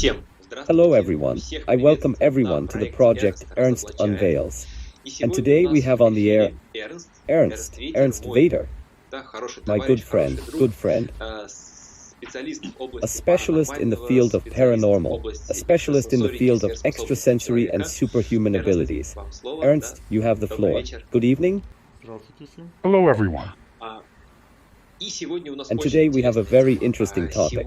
Hello everyone, I welcome everyone to the project Ernst Unveils. And today we have on the air Ernst Vader, my good friend, a specialist in the field of paranormal, a specialist in the field of extrasensory and superhuman abilities. Ernst, you have the floor. Good evening. Hello everyone. And today we have a very interesting topic.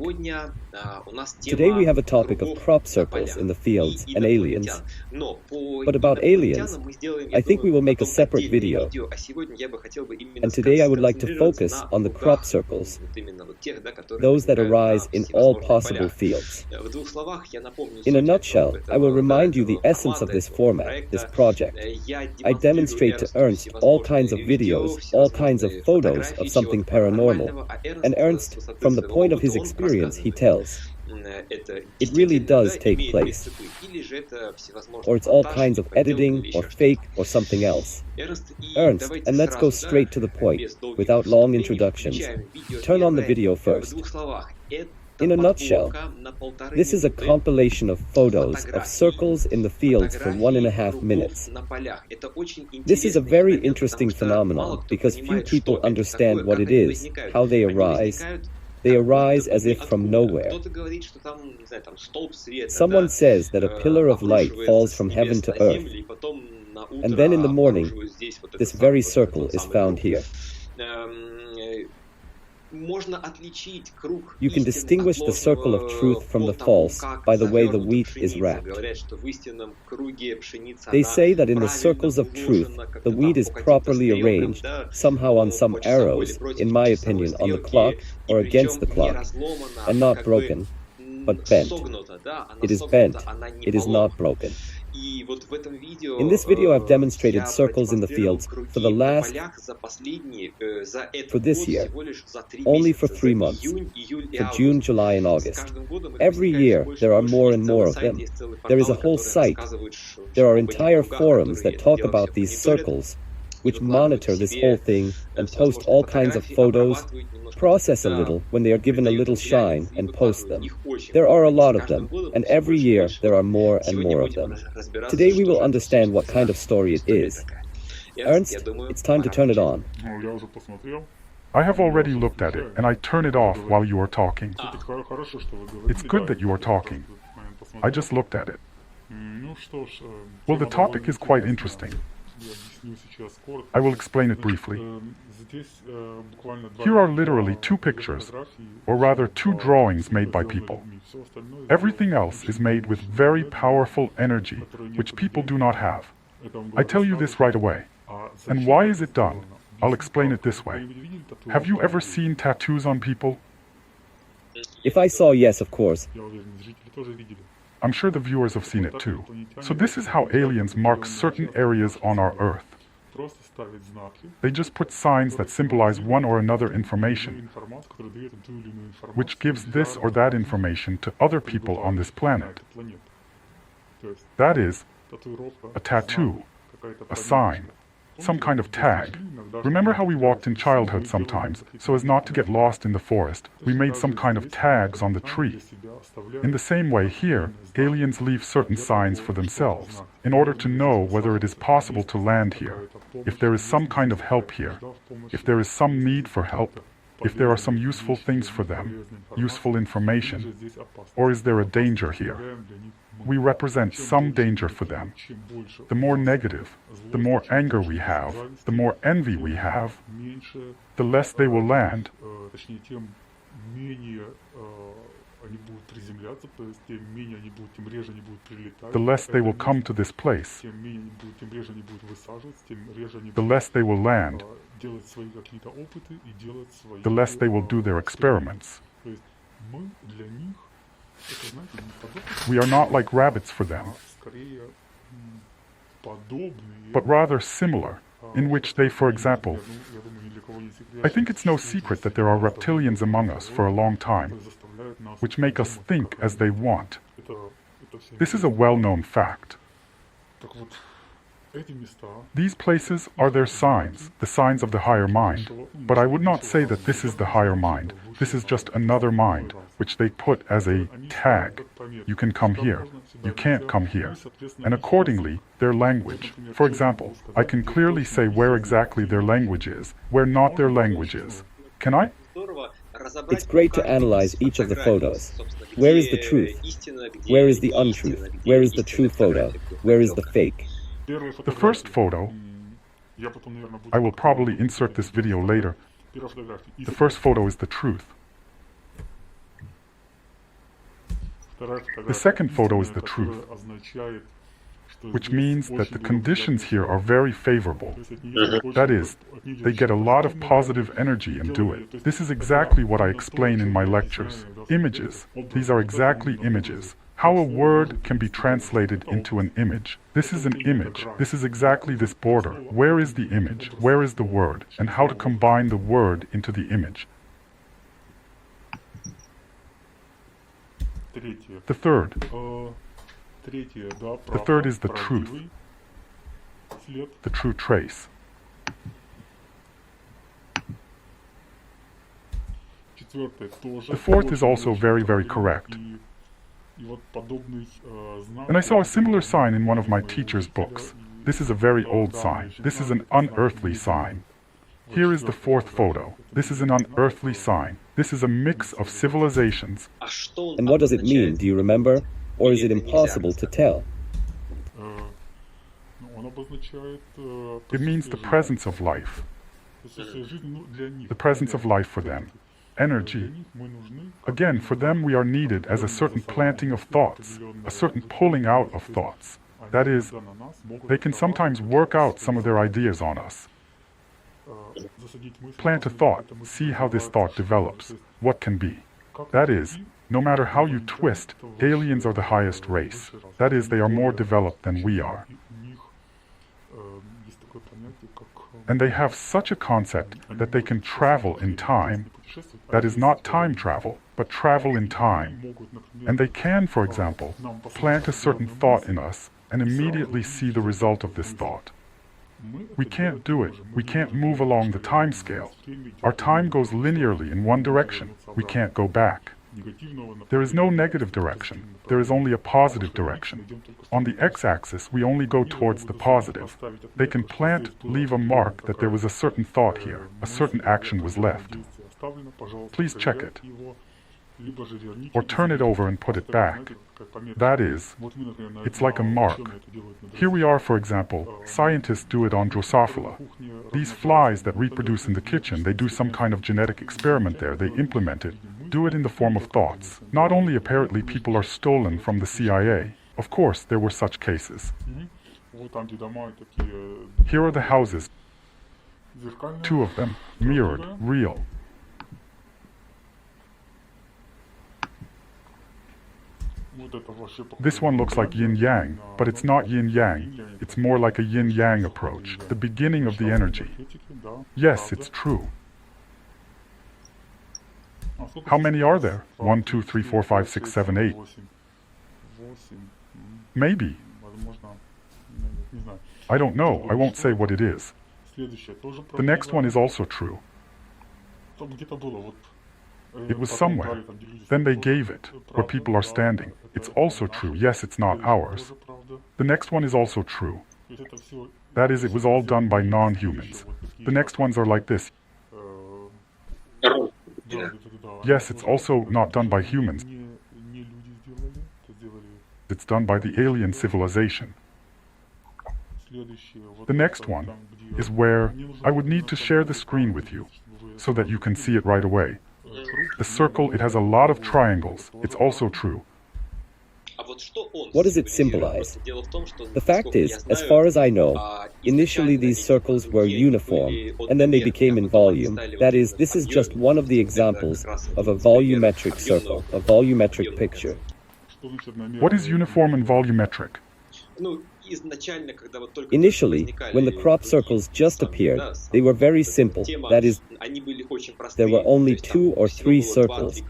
Today we have a topic of crop circles in the fields and aliens. But about aliens, I think we will make a separate video. And today I would like to focus on the crop circles, those that arise in all possible fields. In a nutshell, I will remind you the essence of this format, this project. I demonstrate to Ernst all kinds of videos, all kinds of photos of something paranormal. And Ernst, from the point of his experience, he tells, it really does take place. Or it's all kinds of editing, or fake, or something else. Ernst, and let's go straight to the point, without long introductions. Turn on the video first. In a nutshell, this is a compilation of photos of circles in the fields for 1.5 minutes. This is a very interesting phenomenon because few people understand what it is, how they arise. They arise as if from nowhere. Someone says that a pillar of light falls from heaven to earth, and then in the morning, this very circle is found here. You can distinguish the circle of truth from the false by the way the wheat is wrapped. They say that in the circles of truth, the wheat is properly arranged, somehow on some arrows, in my opinion, on the clock or against the clock, and not broken, but bent. It is bent, it is not broken. In this video I've demonstrated circles in the fields for this year, only for 3 months, for June, July and August. Every year there are more and more of them. There is a whole site. There are entire forums that talk about these circles, which monitor this whole thing and post all kinds of photos, process a little when they are given a little shine and post them. There are a lot of them, and every year there are more and more of them. Today we will understand what kind of story it is. Ernst, it's time to turn it on. I have already looked at it, and I turn it off while you are talking. It's good that you are talking. I just looked at it. Well, the topic is quite interesting. I will explain it briefly. Here are literally 2 pictures, or rather 2 drawings made by people. Everything else is made with very powerful energy, which people do not have. I tell you this right away. And why is it done? I'll explain it this way. Have you ever seen tattoos on people? If I saw, yes, of course. I'm sure the viewers have seen it too. So this is how aliens mark certain areas on our Earth. They just put signs that symbolize one or another information, which gives this or that information to other people on this planet. That is, a tattoo, a sign, some kind of tag. Remember how we walked in childhood sometimes, so as not to get lost in the forest, we made some kind of tags on the tree. In the same way here, aliens leave certain signs for themselves, in order to know whether it is possible to land here, if there is some kind of help here, if there is some need for help, if there are some useful things for them, useful information, or is there a danger here? We represent some danger for them. The more negative, the more anger we have, the more envy we have, the less they will land. The less they will come to this place, the less they will land, the less they will do their experiments. We are not like rabbits for them, but rather similar, in which they, for example, I think it's no secret that there are reptilians among us for a long time, which make us think as they want. This is a well-known fact. These places are their signs, the signs of the higher mind. But I would not say that this is the higher mind. This is just another mind, which they put as a tag. You can come here. You can't come here. And accordingly, their language. For example, I can clearly say where exactly their language is, where not their language is. Can I? It's great to analyze each of the photos. Where is the truth? Where is the untruth? Where is the true photo? Where is the fake? The first photo, I will probably insert this video later. The first photo is the truth. The second photo is the truth, which means that the conditions here are very favorable. That is, they get a lot of positive energy and do it. This is exactly what I explain in my lectures. Images. These are exactly images. How a word can be translated into an image. This is an image. This is exactly this border. Where is the image? Where is the word? And how to combine the word into the image. The third. The third is the truth. The true trace. The fourth is also very, very correct. And I saw a similar sign in one of my teacher's books. This is a very old sign. This is an unearthly sign. Here is the fourth photo. This is an unearthly sign. This is a mix of civilizations. And what does it mean? Do you remember? Or is it impossible to tell? It means the presence of life. The presence of life for them. Energy. Again, for them we are needed as a certain planting of thoughts, a certain pulling out of thoughts. That is, they can sometimes work out some of their ideas on us. Plant a thought, see how this thought develops, what can be. That is, no matter how you twist, aliens are the highest race. That is, they are more developed than we are. And they have such a concept that they can travel in time. That is not time travel, but travel in time. And they can, for example, plant a certain thought in us and immediately see the result of this thought. We can't do it. We can't move along the time scale. Our time goes linearly in one direction. We can't go back. There is no negative direction. There is only a positive direction. On the x-axis, we only go towards the positive. They can leave a mark that there was a certain thought here, a certain action was left. Please check it. Or turn it over and put it back. That is, it's like a mark. Here we are, for example, scientists do it on Drosophila. These flies that reproduce in the kitchen, they do some kind of genetic experiment there, they implement it, do it in the form of thoughts. Not only apparently people are stolen from the CIA. Of course, there were such cases. Here are the houses. 2 of them, mirrored, real. This one looks like yin-yang, but it's not yin-yang. It's more like a yin-yang approach, the beginning of the energy. Yes, it's true. How many are there? 1, 2, 3, 4, 5, 6, 7, 8. Maybe. I don't know. I won't say what it is. The next one is also true. It was somewhere. Then they gave it, where people are standing. It's also true. Yes, it's not ours. The next one is also true. That is, it was all done by non-humans. The next ones are like this. Yes, it's also not done by humans. It's done by the alien civilization. The next one is where I would need to share the screen with you, so that you can see it right away. The circle, it has a lot of triangles. It's also true. What does it symbolize? The fact is, as far as I know, initially these circles were uniform, and then they became in volume. That is, this is just one of the examples of a volumetric circle, a volumetric picture. What is uniform and volumetric? Initially, when the crop circles just appeared, they were very simple. That is, there were only 2 or 3 circles,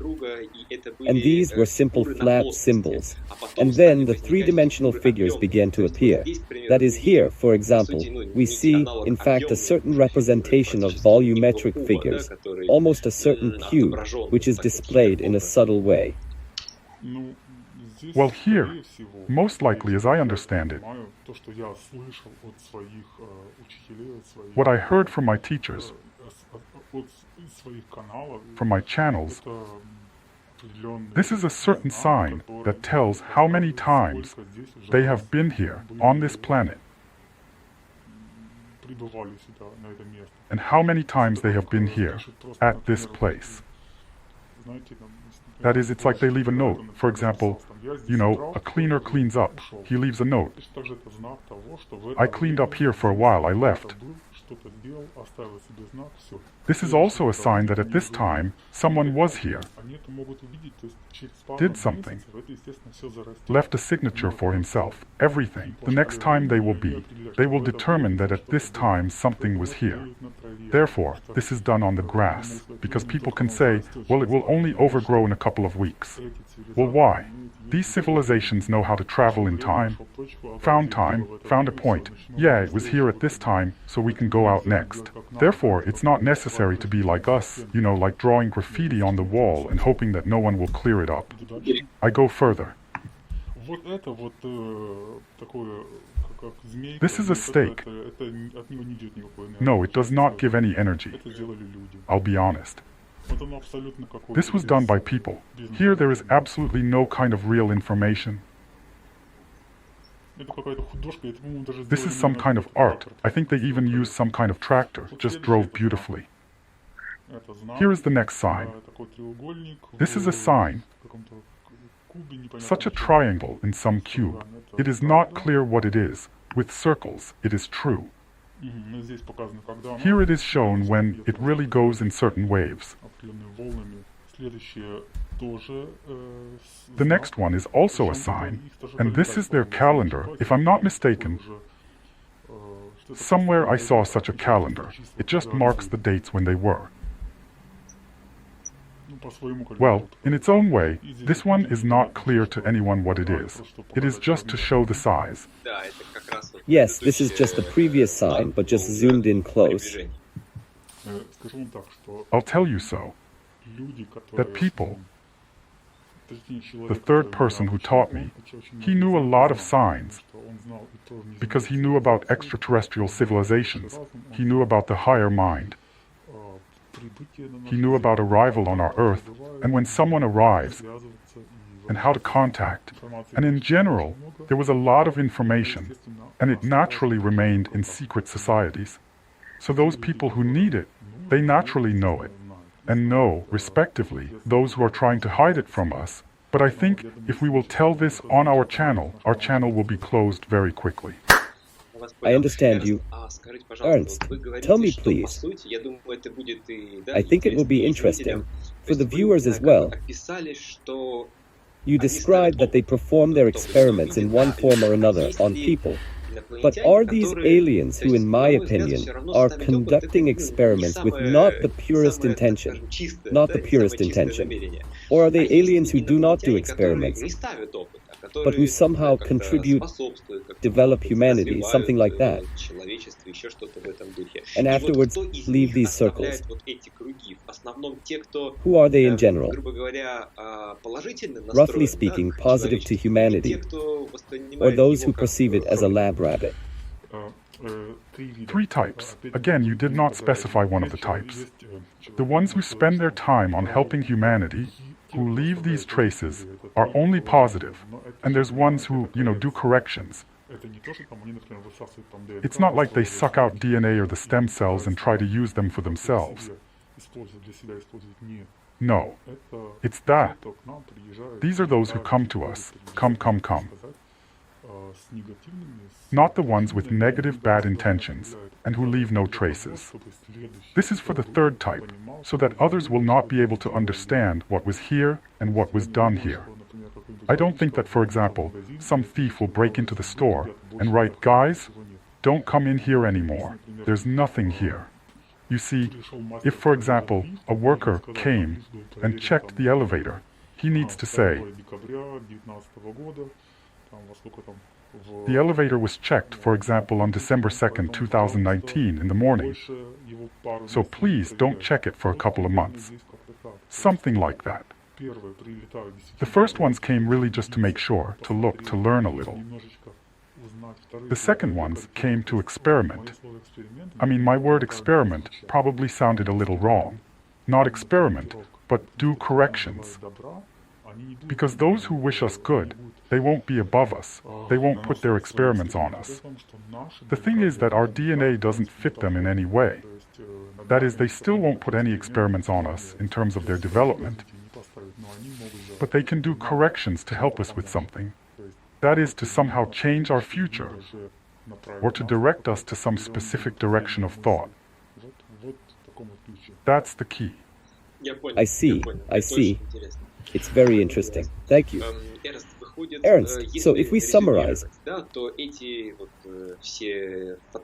and these were simple flat symbols. And then the 3-dimensional figures began to appear. That is, here, for example, we see, in fact, a certain representation of volumetric figures, almost a certain cube, which is displayed in a subtle way. Well, here, most likely as I understand it, what I heard from my teachers, from my channels, this is a certain sign that tells how many times they have been here on this planet and how many times they have been here at this place. That is, it's like they leave a note. For example, a cleaner cleans up. He leaves a note. I cleaned up here for a while, I left. This is also a sign that at this time, someone was here, did something, left a signature for himself, everything. The next time they will determine that at this time something was here. Therefore, this is done on the grass, because people can say, well, it will only overgrow in a couple of weeks. Well, why? These civilizations know how to travel in time, found a point. Yeah, it was here at this time, so we can go out next. Therefore, it's not necessary to be like us, like drawing graffiti on the wall and hoping that no one will clear it up. I go further. This is a stake. No, it does not give any energy. I'll be honest. This was done by people. Here there is absolutely no kind of real information. This is some kind of art. I think they even used some kind of tractor, just drove beautifully. Here is the next sign. This is a sign, such a triangle in some cube. It is not clear what it is. With circles, it is true. Here it is shown when it really goes in certain waves. The next one is also a sign, and this is their calendar. If I'm not mistaken, somewhere I saw such a calendar. It just marks the dates when they were. Well, in its own way, this one is not clear to anyone what it is. It is just to show the size. Yes, this is just the previous sign, but just zoomed in close. I'll tell you so. That people, the third person who taught me, he knew a lot of signs because he knew about extraterrestrial civilizations. He knew about the higher mind. He knew about arrival on our Earth, and when someone arrives, and how to contact. And in general, there was a lot of information, and it naturally remained in secret societies. So those people who need it, they naturally know it, and know, respectively, those who are trying to hide it from us. But I think if we will tell this on our channel will be closed very quickly. I understand you. Ernst, tell me please. I think it will be interesting, for the viewers as well. You described that they perform their experiments in one form or another on people. But are these aliens who, in my opinion, are conducting experiments with not the purest intention? Or are they aliens who do not do experiments, but who somehow contribute, develop humanity, something like that, and afterwards leave these circles? Who are they in general? Roughly speaking, positive to humanity, or those who perceive it as a lab rabbit? 3 types. Again, you did not specify one of the types. The ones who spend their time on helping humanity, who leave these traces, are only positive. And there's ones who, do corrections. It's not like they suck out DNA or the stem cells and try to use them for themselves. No, it's that. These are those who come to us. Come. Not the ones with negative, bad intentions, and who leave no traces. This is for the third type, so that others will not be able to understand what was here and what was done here. I don't think that, for example, some thief will break into the store and write, "Guys, don't come in here anymore. There's nothing here." You see, if, for example, a worker came and checked the elevator, he needs to say, "The elevator was checked, for example, on December 2nd, 2019 in the morning. So please don't check it for a couple of months." Something like that. The first ones came really just to make sure, to look, to learn a little. The second ones came to experiment. I mean, my word experiment probably sounded a little wrong. Not experiment, but do corrections. Because those who wish us good, they won't be above us. They won't put their experiments on us. The thing is that our DNA doesn't fit them in any way. That is, they still won't put any experiments on us in terms of their development. But they can do corrections to help us with something. That is, to somehow change our future, or to direct us to some specific direction of thought. That's the key. I see. It's very interesting. Thank you. Ernst, so if we summarize,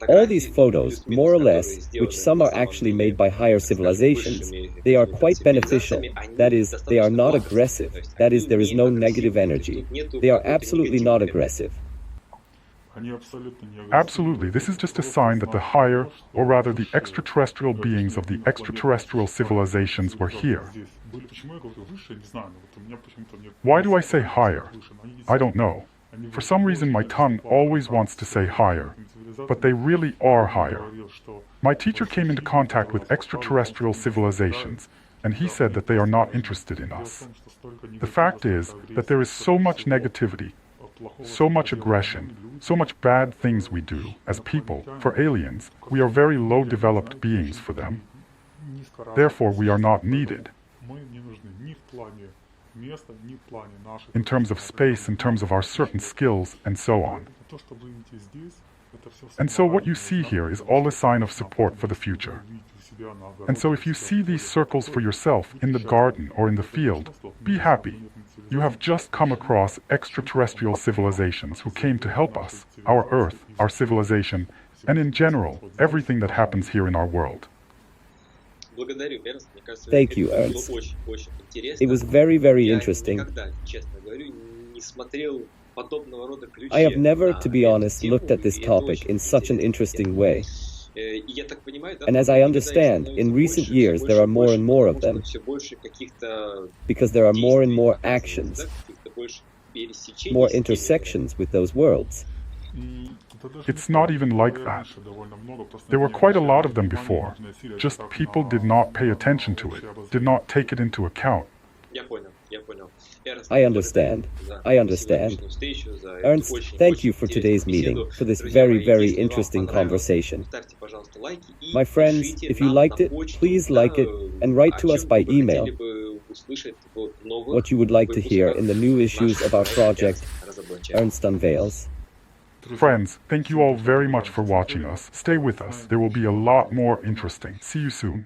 all these photos, more or less, which some are actually made by higher civilizations, they are quite beneficial. That is, they are not aggressive. That is, there is no negative energy. They are absolutely not aggressive. Absolutely. This is just a sign that the higher, or rather the extraterrestrial beings of the extraterrestrial civilizations were here. Why do I say higher? I don't know. For some reason my tongue always wants to say higher, but they really are higher. My teacher came into contact with extraterrestrial civilizations, and he said that they are not interested in us. The fact is that there is so much negativity, so much aggression, so much bad things we do as people. For aliens, we are very low-developed beings for them. Therefore, we are not needed. In terms of space, in terms of our certain skills, and so on. And so what you see here is all a sign of support for the future. And so if you see these circles for yourself in the garden or in the field, be happy. You have just come across extraterrestrial civilizations who came to help us, our Earth, our civilization, and in general, everything that happens here in our world. Thank you, Ernst. It was very, very interesting. I have never, to be honest, looked at this topic in such an interesting way. And as I understand, in recent years there are more and more of them, because there are more and more actions, more intersections with those worlds. It's not even like that. There were quite a lot of them before, just people did not pay attention to it, did not take it into account. I understand. Ernst, thank you for today's meeting, for this very, very interesting conversation. My friends, if you liked it, please like it and write to us by email what you would like to hear in the new issues of our project, Ernst Unveils. Friends, thank you all very much for watching us. Stay with us. There will be a lot more interesting. See you soon.